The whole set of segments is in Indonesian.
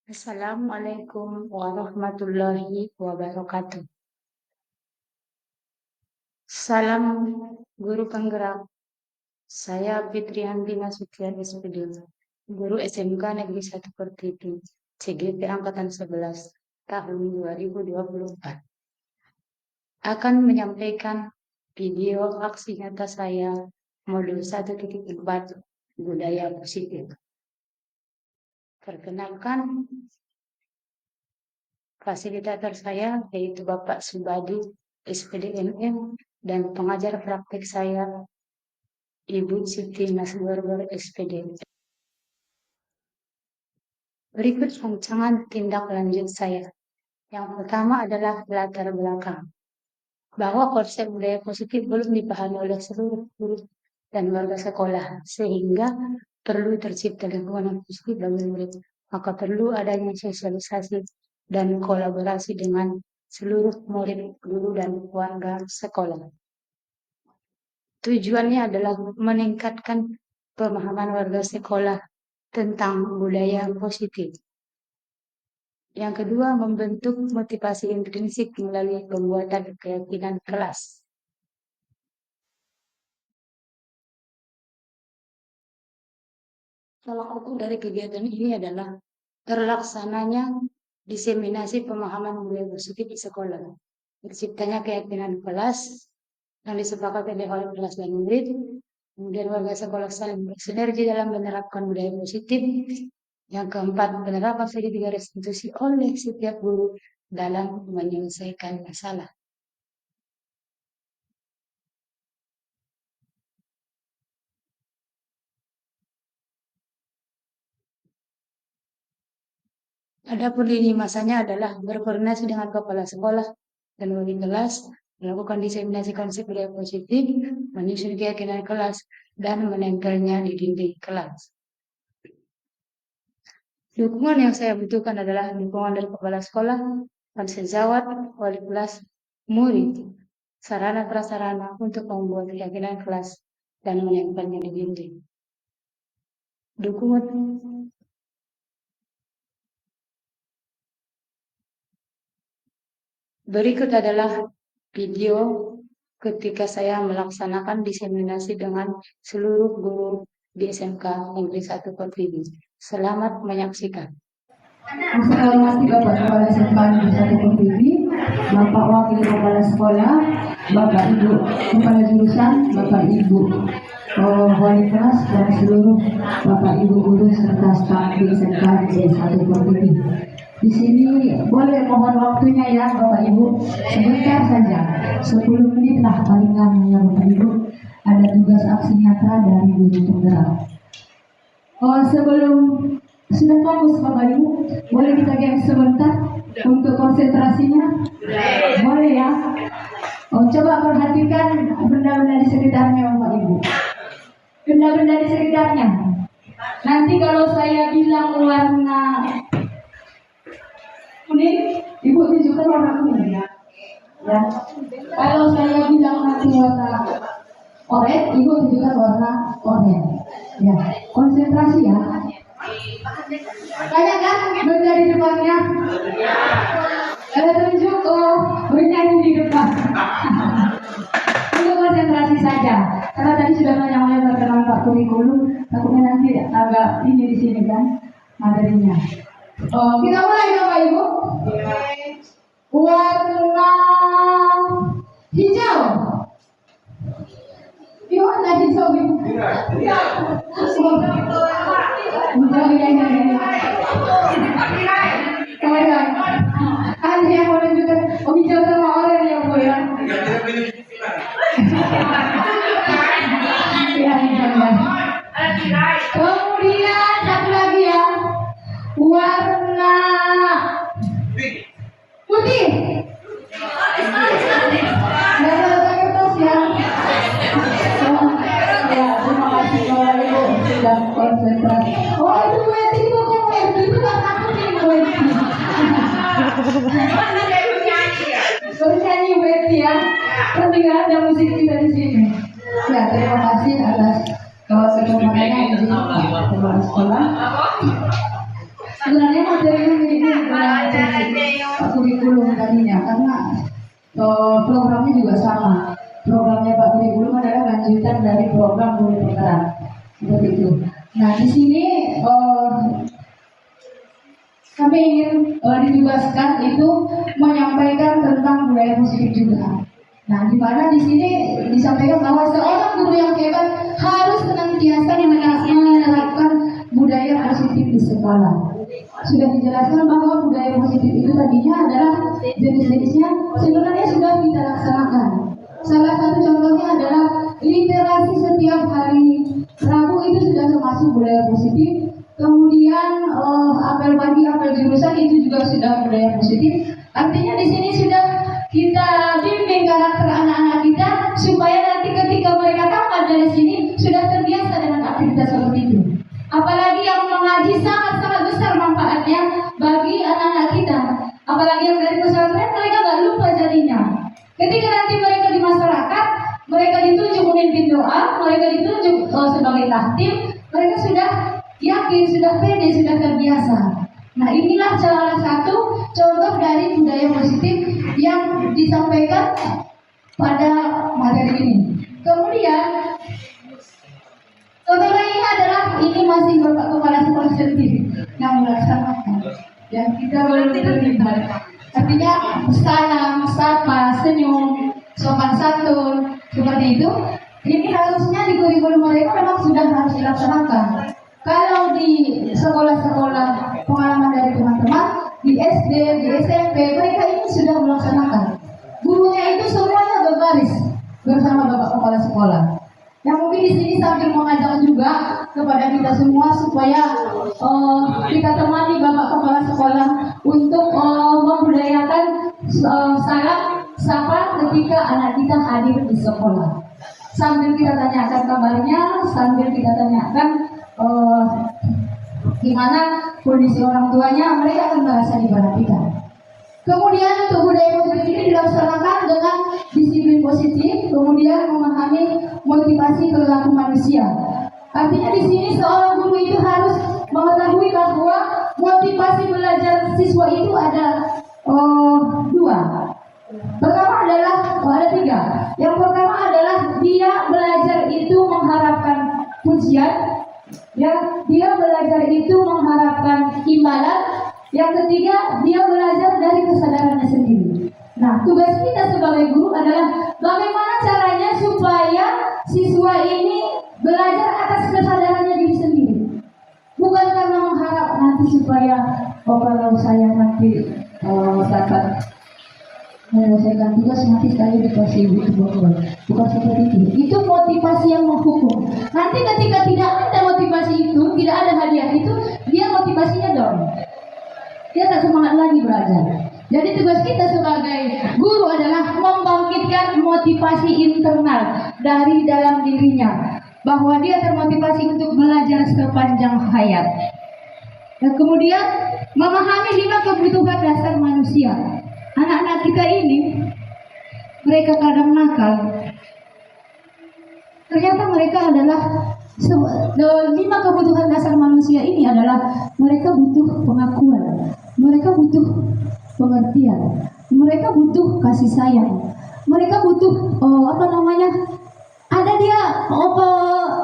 Assalamualaikum warahmatullahi wabarakatuh. Salam guru penggerak. Saya Fitriyanti Nasution SPD, guru SMK Negeri 1 Pertiwi, CGP Angkatan 11, tahun 2024. Akan menyampaikan video aksi nyata saya modul 1.4 budaya positif. Perkenalkan, fasilitator saya yaitu Bapak Subadi, SPD MM, dan pengajar praktek saya Ibu Siti Nasgorgor SPD. Berikut rancangan tindak lanjut saya. Yang pertama adalah latar belakang. Bahwa konsep budaya positif belum dipahami oleh seluruh guru dan warga sekolah, sehingga perlu tercipta lingkungan yang positif bagi murid. Maka perlu adanya sosialisasi dan kolaborasi dengan seluruh murid, guru, dan warga sekolah. Tujuannya adalah meningkatkan pemahaman warga sekolah tentang budaya positif. Yang kedua, membentuk motivasi intrinsik melalui pembuatan keyakinan kelas. Salah satu dari kegiatan ini adalah terlaksananya diseminasi pemahaman budaya positif di sekolah. Terciptanya keyakinan kelas yang disepakati oleh kelas dan murid, kemudian warga sekolah saling bersinergi dalam menerapkan budaya positif. Yang keempat, penerapan segitiga restitusi oleh setiap guru dalam menyelesaikan masalah. Adapun lini masanya adalah berkoordinasi dengan kepala sekolah dan wali kelas, melakukan diseminasi konsep budaya positif, menyusun keyakinan kelas, dan menempelnya di dinding kelas. Dukungan yang saya butuhkan adalah dukungan dari kepala sekolah, sejawat, wali kelas, murid, sarana prasarana untuk membuat keyakinan kelas dan menempelnya di dinding. Dukungan berikut adalah video ketika saya melaksanakan diseminasi dengan seluruh guru di SMK Negeri 1 Pertiwi. Selamat menyaksikan. Saya hormati Bapak Kepala SMK Negeri 1 Pertiwi, Bapak Wakil Kepala Sekolah, Bapak Ibu Kepala Jurusan, Bapak Ibu wali kelas, dan seluruh Bapak Ibu guru serta staf di SMK Negeri 1 Pertiwi. Di sini boleh mohon waktunya ya Bapak Ibu, sebentar saja, 10 menit lah paling lama ya Bapak Ibu. Ada tugas aksi nyata dari guru penggerak. Sebelum sudah fokus Bapak Ibu, boleh kita game sebentar untuk konsentrasinya? Boleh ya? Coba perhatikan benda-benda di sekitarnya Bapak Ibu. Benda-benda di sekitarnya. Nanti kalau saya bilang warna kuning, Ibu tunjukkan warna kuning ya. Kalau saya bilang nanti warna oranye, Ibu tunjukkan warna oranye. Ya, konsentrasi ya. Banyak kan benda di depannya? Ada tunjuk bernyanyi di depan. Untuk konsentrasi saja. Karena tadi sudah banyak terkenal Pak kurikulum, takutnya nanti agak ini di sini kan materinya. Kita mulai Bapak Ibu. Warna hijau. Warna hijau. Ada yang boleh juga hijau sama oranye yang boleh ya. Kemudian satu lagi ya, warna putih. Nggak ada kertas ya. Ya, terima kasih Bapak Ibu sudah konsentrasi. Itu itu programnya juga sama. Programnya Pak Budi Gulum adalah lanjutan dari program Budi Penggerak. Seperti itu. Nah, di sini kami ingin ditugaskan itu menyampaikan tentang budaya positif juga. Nah, di mana di sini disampaikan bahwa seorang guru yang hebat harus senantiasa menerapkan budaya positif di sekolah. Sudah dijelaskan bahwa budaya positif itu tadinya adalah jenis-jenisnya sebenarnya sudah kita laksanakan. Salah satu contohnya adalah literasi setiap hari Rabu itu sudah termasuk budaya positif. Kemudian apel pagi, apel jurusan itu juga sudah budaya positif. Artinya di sini sudah kita bimbing karakter anak-anak kita supaya nanti ketika mereka tamat dari sini sudah terbiasa dengan aktivitas seperti itu. Apalagi yang mengaji sangat-sangat besar manfaatnya bagi anak-anak kita. Apalagi yang dari pesantren mereka nggak lupa jadinya. Ketika nanti mereka di masyarakat, mereka ditunjuk memimpin doa, mereka ditunjuk sebagai tahtim, mereka sudah yakin, sudah pede, sudah terbiasa. Nah, inilah salah satu contoh dari budaya positif yang disampaikan pada materi ini. Kemudian contoh lainnya adalah ini masih Bapak Kepala Sekolah sendiri yang melaksanakan. Dan kita belum terlibat. Artinya salam, sapa, senyum, sopan santun, seperti itu. Ini harusnya di kurikulum mereka memang sudah harus dilaksanakan. Kalau di sekolah-sekolah pengalaman dari teman-teman, di SD, di SMP, mereka ini sudah melaksanakan. Gurunya itu semuanya berbaris bersama Bapak Kepala Sekolah. Yang mungkin di sini sambil mengajak juga kepada kita semua supaya kita temani Bapak Kepala Sekolah untuk membudayakan salam sapa ketika anak kita hadir di sekolah. Sambil kita tanyakan kabarnya, sambil kita tanyakan gimana kondisi orang tuanya, mereka akan merasa diperhatikan. Kemudian untuk budaya positif ini dilaksanakan dengan disiplin positif, kemudian memahami motivasi perilaku manusia. Artinya di sini seorang guru itu harus mengetahui bahwa motivasi belajar siswa itu ada dua. Pertama adalah ada tiga. Yang pertama adalah dia belajar itu mengharapkan pujian. Dia belajar itu mengharapkan imbalan. Yang ketiga, dia belajar dari kesadarannya sendiri. Nah, tugas kita sebagai guru adalah bagaimana caranya supaya siswa ini belajar atas kesadarannya diri sendiri. Bukan karena mengharap nanti supaya kalau saya nanti dapat menyelesaikan tugas nanti saya dikasih duit bukan seperti itu. Itu motivasi yang menghukum. Nanti ketika tidak ada motivasi itu, tidak ada hadiah itu, dia motivasinya down. Dia tak semangat lagi belajar. Jadi tugas kita sebagai guru adalah membangkitkan motivasi internal dari dalam dirinya, bahwa dia termotivasi untuk belajar sepanjang hayat. Dan kemudian memahami 5 kebutuhan dasar manusia. Anak-anak kita ini, mereka kadang nakal. Ternyata mereka adalah 5 kebutuhan dasar manusia ini adalah mereka butuh pengakuan, mereka butuh pengertian, mereka butuh kasih sayang, mereka butuh ada dia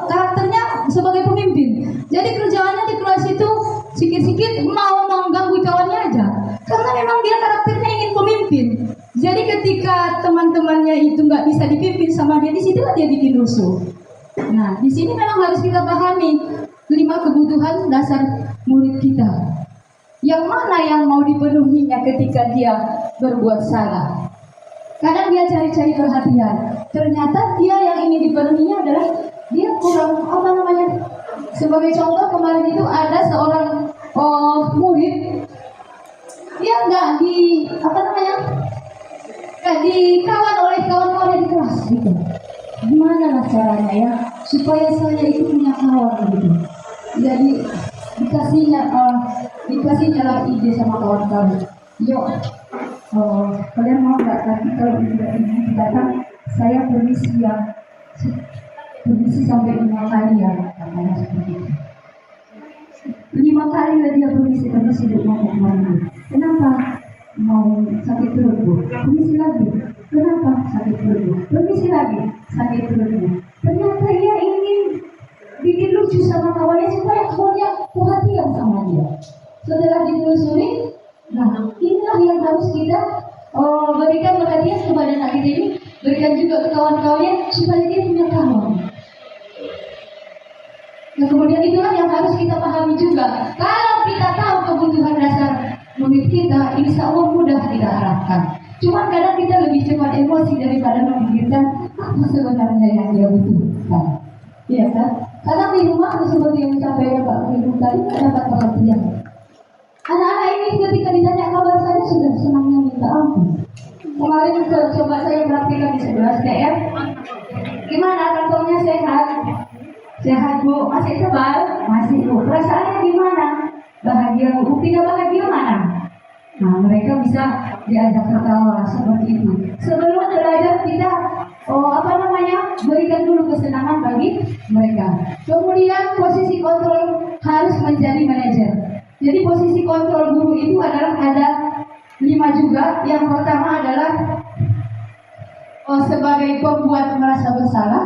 karakternya sebagai pemimpin. Jadi kerjaannya di kelas itu sikit-sikit mau mengganggu kawannya aja, karena memang dia karakternya ingin pemimpin. Jadi ketika teman-temannya itu nggak bisa dipimpin sama dia, disitulah dia bikin rusuh. Nah, di sini memang harus kita pahami 5 kebutuhan dasar murid kita. Yang mana yang mau dipenuhinya ketika dia berbuat salah? Kadang dia cari-cari perhatian. Ternyata dia yang ingin dipenuhinya adalah dia kurang Sebagai contoh kemarin itu ada seorang murid dia nggak dikawan oleh kawan-kawan di kelas gitu. Gimana lah caranya ya supaya saya itu punya kawan gitu. Jadi dikasihnya lah ide sama kawan-kawan. Yuk, kalian mau nggak nanti kalau tidak datang saya permisi sampai 5 kali ya, katanya seperti itu. 5 kali lah dia permisi mau kemana? Kenapa? Mau sakit perut bu? Permisi lagi. Kenapa sakit perutnya? Permisi lagi, sakit perutnya. Ternyata ia ingin bikin lucu sama kawannya supaya kawannya perhatian sama dia. Setelah ditelusuri, nah inilah yang harus kita berikan perhatian kepada anak kita ini, berikan juga ke kawan-kawannya supaya dia punya kawan. Nah kemudian itulah yang harus kita pahami juga. Kalau kita tahu kebutuhan dasar murid kita, insya Allah mudah kita arahkan. Cuma kadang kita lebih cepat emosi daripada memikirkan apa sebenarnya yang dia butuhkan. Iya kan? Karena di rumah seperti yang disampaikan Pak Ibu tadi dapat perhatian. Anak-anak ini ketika ditanya kabar saja sudah senangnya minta ampun. Kemarin coba saya praktikkan di 11 TF. Gimana kantongnya sehat? Sehat Bu, masih tebal? Masih Bu. Perasaannya gimana? Bahagia Bu, tidak bahagia mana? Nah mereka bisa diajak tertawa seperti itu. Sebelum belajar kita berikan dulu kesenangan bagi mereka. Kemudian posisi kontrol harus menjadi manajer. Jadi posisi kontrol guru itu adalah ada 5 juga. Yang pertama adalah sebagai pembuat merasa bersalah.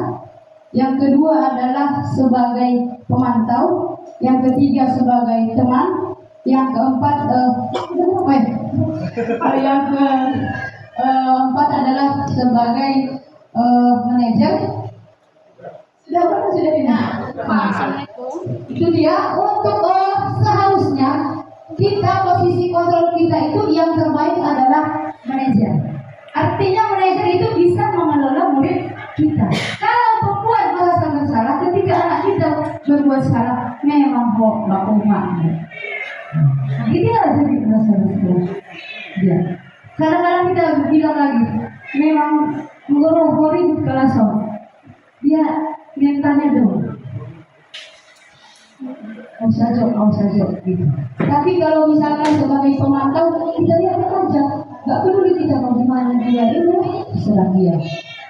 Yang kedua adalah sebagai pemantau. Yang ketiga sebagai teman. Yang keempat yang keempat adalah sebagai manajer. Sudah berapa sudah ini? Itu dia untuk seharusnya kita posisi kontrol kita itu yang terbaik adalah manajer. Artinya manajer itu bisa mengelola murid kita. Kalau pembuat merasa bersalah ketika anak kita berbuat salah, memang kok bakumak. Ini aja merasa bersalah. Ya. Kadang-kadang kita bilang lagi, memang menggorong-gori kelas dia mintanya dong. Mau saja gitu. Tapi kalau misalkan sebagai pemantau kita lihat aja, nggak peduli kita mau gimana dia itu terserah dia.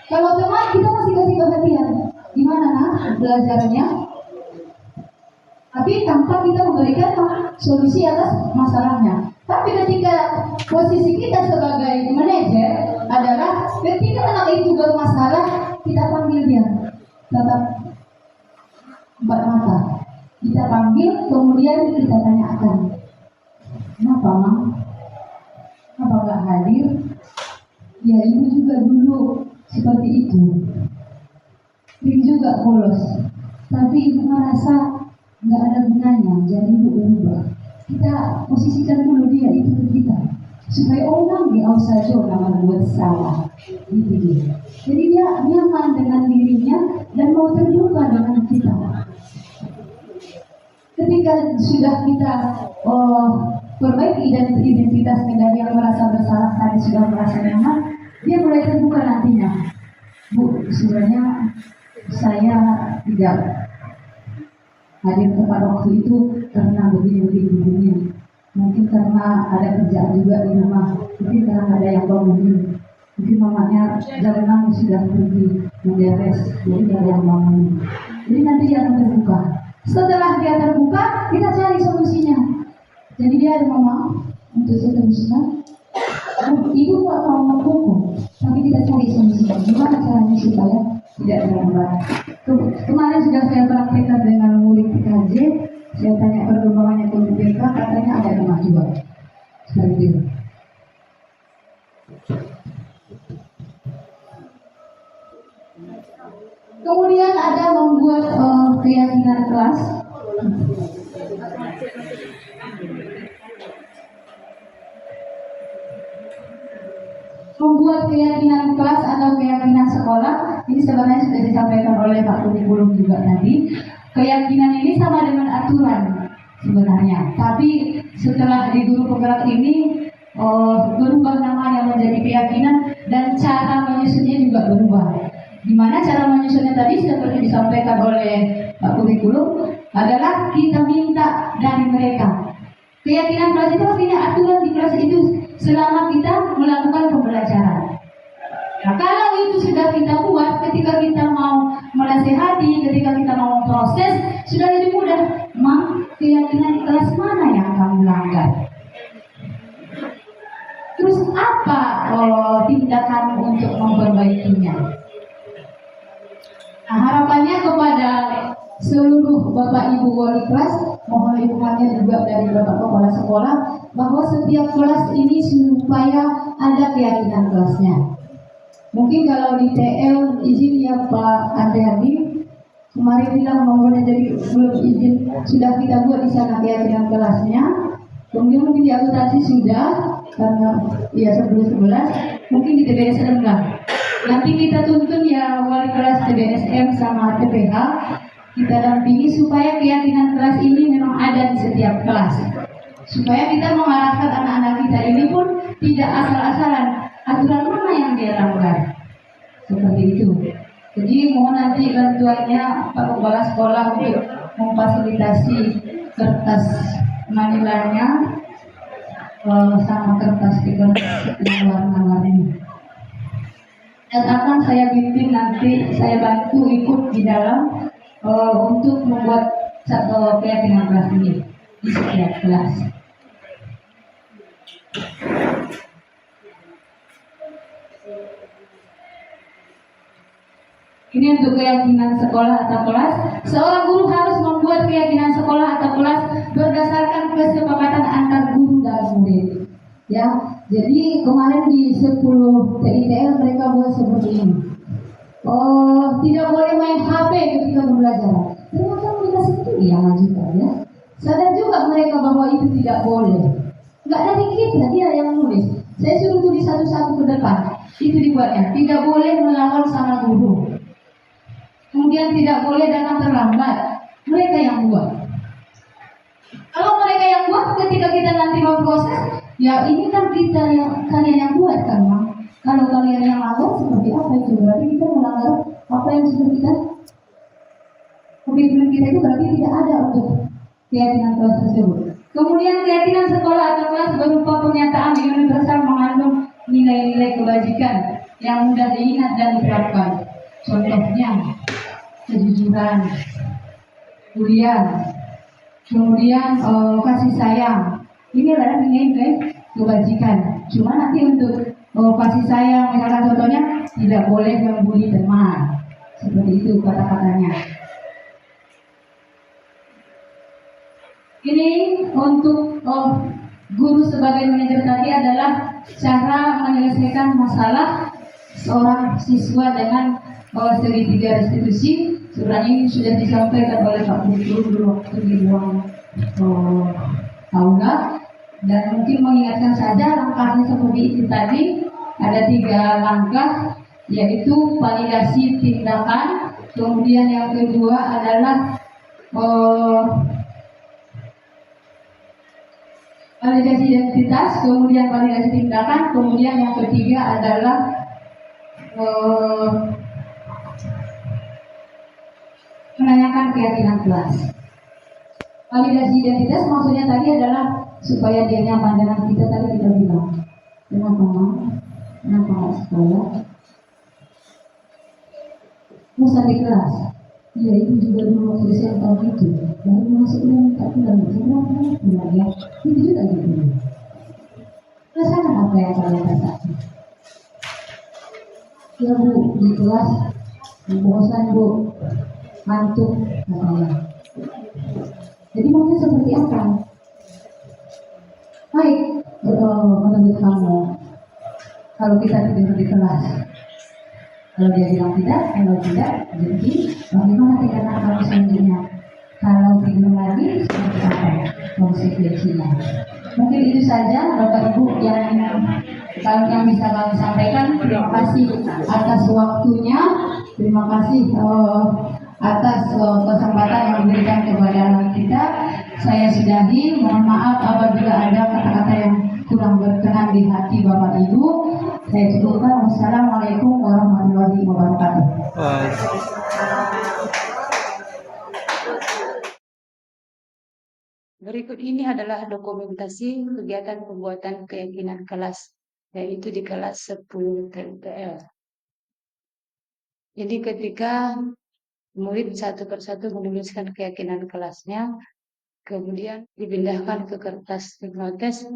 Kalau teman kita masih kasih perhatian, gimana nak belajarnya? Tapi tanpa kita memberikan solusi atas masalahnya. Tapi ketika posisi kita sebagai manajer adalah ketika anak itu bermasalah, kita panggil dia, tetap 4 mata. Kita panggil, kemudian kita tanyakan, kenapa Mang? Apa nggak hadir? Ya ibu juga dulu seperti itu. Ibu juga polos, tapi ibu merasa nggak ada gunanya, jadi ibu berubah. Kita posisikan dulu dia itu ke kita, supaya orang di saja orang buat salah, gitu dia. Jadi dia nyaman dengan dirinya dan mau terbuka dengan kita. Ketika sudah kita perbaiki identitasnya dari yang merasa bersalah tadi sudah merasa nyaman, dia mulai terbuka nantinya. Bu, sebenarnya saya tidak hadir tepat waktu itu karena begini. Mungkin karena ada kerjaan juga di rumah, mungkin karena ada yang bangunin, mungkin mamanya jam 6 sudah pergi menderes, jadi ada yang bangunin. Jadi nanti dia akan terbuka. Setelah dia terbuka, kita cari solusinya. Jadi dia ada mama untuk seterusnya. Ibu nggak mau mendukung, tapi kita cari solusinya. Gimana caranya supaya tidak terlambat? Kemarin sudah saya praktekkan dengan murid PKJ. Saya tanya perkembangannya ke BPK, katanya ada kemajuan. Seperti itu. Kemudian ada membuat keyakinan kelas. Membuat keyakinan kelas atau keyakinan sekolah, ini sebenarnya sudah disampaikan oleh Pak Kurikulum juga tadi. Keyakinan ini sama dengan aturan sebenarnya, tapi setelah di guru penggerak ini berubah namanya menjadi keyakinan dan cara menyusunnya juga berubah. Dimana cara menyusunnya tadi seperti disampaikan oleh Pak Kurikulum adalah kita minta dari mereka. Keyakinan kelas itu artinya aturan di kelas itu selama kita melakukan pembelajaran. Nah, kalau itu sudah kita buat, ketika kita mau menasehati, ketika kita mau proses, sudah lebih mudah. Mang, keyakinan kelas mana yang kamu langgar? Terus apa tindakan untuk memperbaikinya. Nah, harapannya kepada seluruh Bapak Ibu wali kelas, mohon dukungannya juga dari Bapak Kepala Sekolah, bahwa setiap kelas ini supaya ada keyakinan kelasnya. Mungkin kalau di TL izin ya Pak Andriadi, kemarin bilang mohonnya jadi belum izin, sudah kita buat di sana keyakinan kelasnya. Kemudian mungkin di akuntansi sudah, karena ya 11 mungkin di TBS rendah. Nanti kita tuntun ya wali kelas TBSM sama TPH, kita dampingi supaya keyakinan kelas ini memang ada di setiap kelas. Supaya kita mengarahkan anak-anak kita ini pun tidak asal-asalan aturan mana yang dia langgar. Seperti itu. Jadi mohon nanti bantuannya Pak Kepala Sekolah untuk memfasilitasi kertas manilanya sama kertas stiker yang warna-warni. Dan akan saya bimbing nanti, saya bantu ikut di dalam untuk membuat keyakinan kelas ini di setiap kelas. Ini untuk keyakinan sekolah atau kelas. Seorang guru harus membuat keyakinan sekolah atau kelas berdasarkan kesepakatan antar guru dan murid. Ya, jadi kemarin di 10 TITL mereka buat seperti ini. Oh, tidak boleh main HP ketika belajar. Ternyata mereka sendiri yang ngajukan ya. Sadar juga mereka bahwa itu tidak boleh. Enggak dari kita, dia yang nulis. Saya suruh tulis satu-satu ke depan. Itu dibuatnya. Tidak boleh melawan sama guru. Kemudian tidak boleh datang terlambat. Mereka yang buat. Kalau mereka yang buat, ketika kita nanti memproses, ya ini kan kita yang kalian yang buat kan, Bang. Kalau kalian yang langgar seperti apa itu? Berarti kita melanggar apa yang sudah kita komitmen kita itu berarti tidak ada untuk keyakinan kelas tersebut. Kemudian keyakinan sekolah atau kelas berupa pernyataan universal mengandung nilai-nilai kebajikan yang mudah diingat dan diterapkan. Contohnya kejujuran, mulia, kemudian kasih sayang. Ini adalah nilai kebajikan. Cuma nanti untuk kasih sayang, misalkan contohnya tidak boleh membuli teman. Seperti itu kata-katanya. Ini untuk guru sebagai manajer tadi adalah cara menyelesaikan masalah seorang siswa dengan segitiga restitusi. Sebenarnya ini sudah disampaikan oleh Pak Guru dulu waktu di ruang aula, dan mungkin mengingatkan saja langkahnya seperti itu tadi. Ada 3 langkah, yaitu validasi tindakan, kemudian yang kedua adalah validasi identitas, kemudian validasi tindakan, kemudian yang ketiga adalah menanyakan keyakinan kelas. Validasi identitas maksudnya tadi adalah supaya dia nyaman dengan kita. Tadi kita bilang, kenapa mau, kenapa nggak sekolah, masa di kelas. Ya itu juga dulu waktu saya tahu gitu. Lalu masuk dan minta pulang, pulang ya. Itu juga gitu. Rasakan apa yang kalian rasakan? Ya Bu, di kelas bosan Bu, ngantuk katanya. Jadi maunya seperti apa? Baik, menurut kamu, kalau kita tidur di kelas, kalau dia bilang tidak, kalau tidak, jadi bagaimana tindakan kamu selanjutnya? Kalau tidur lagi, seperti apa konsekuensinya? Mungkin itu saja Bapak Ibu yang bisa kami sampaikan. Terima kasih atas waktunya, terima kasih atas kesempatan yang diberikan kepada kita. Saya sudahi, mohon maaf apabila ada kata-kata yang kurang berkenan di hati Bapak Ibu. Saya cukupkan. Wassalamualaikum warahmatullahi wabarakatuh. Berikut ini adalah dokumentasi kegiatan pembuatan keyakinan kelas, yaitu di kelas 10 TPL. Jadi ketika murid satu persatu menuliskan keyakinan kelasnya, kemudian dipindahkan ke kertas notes,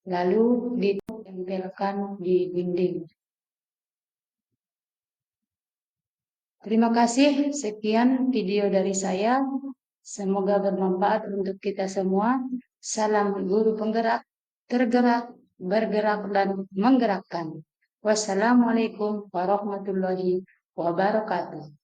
lalu ditempelkan di dinding. Terima kasih, sekian video dari saya. Semoga bermanfaat untuk kita semua. Salam guru penggerak, tergerak, bergerak, dan menggerakkan. Wassalamualaikum warahmatullahi wabarakatuh.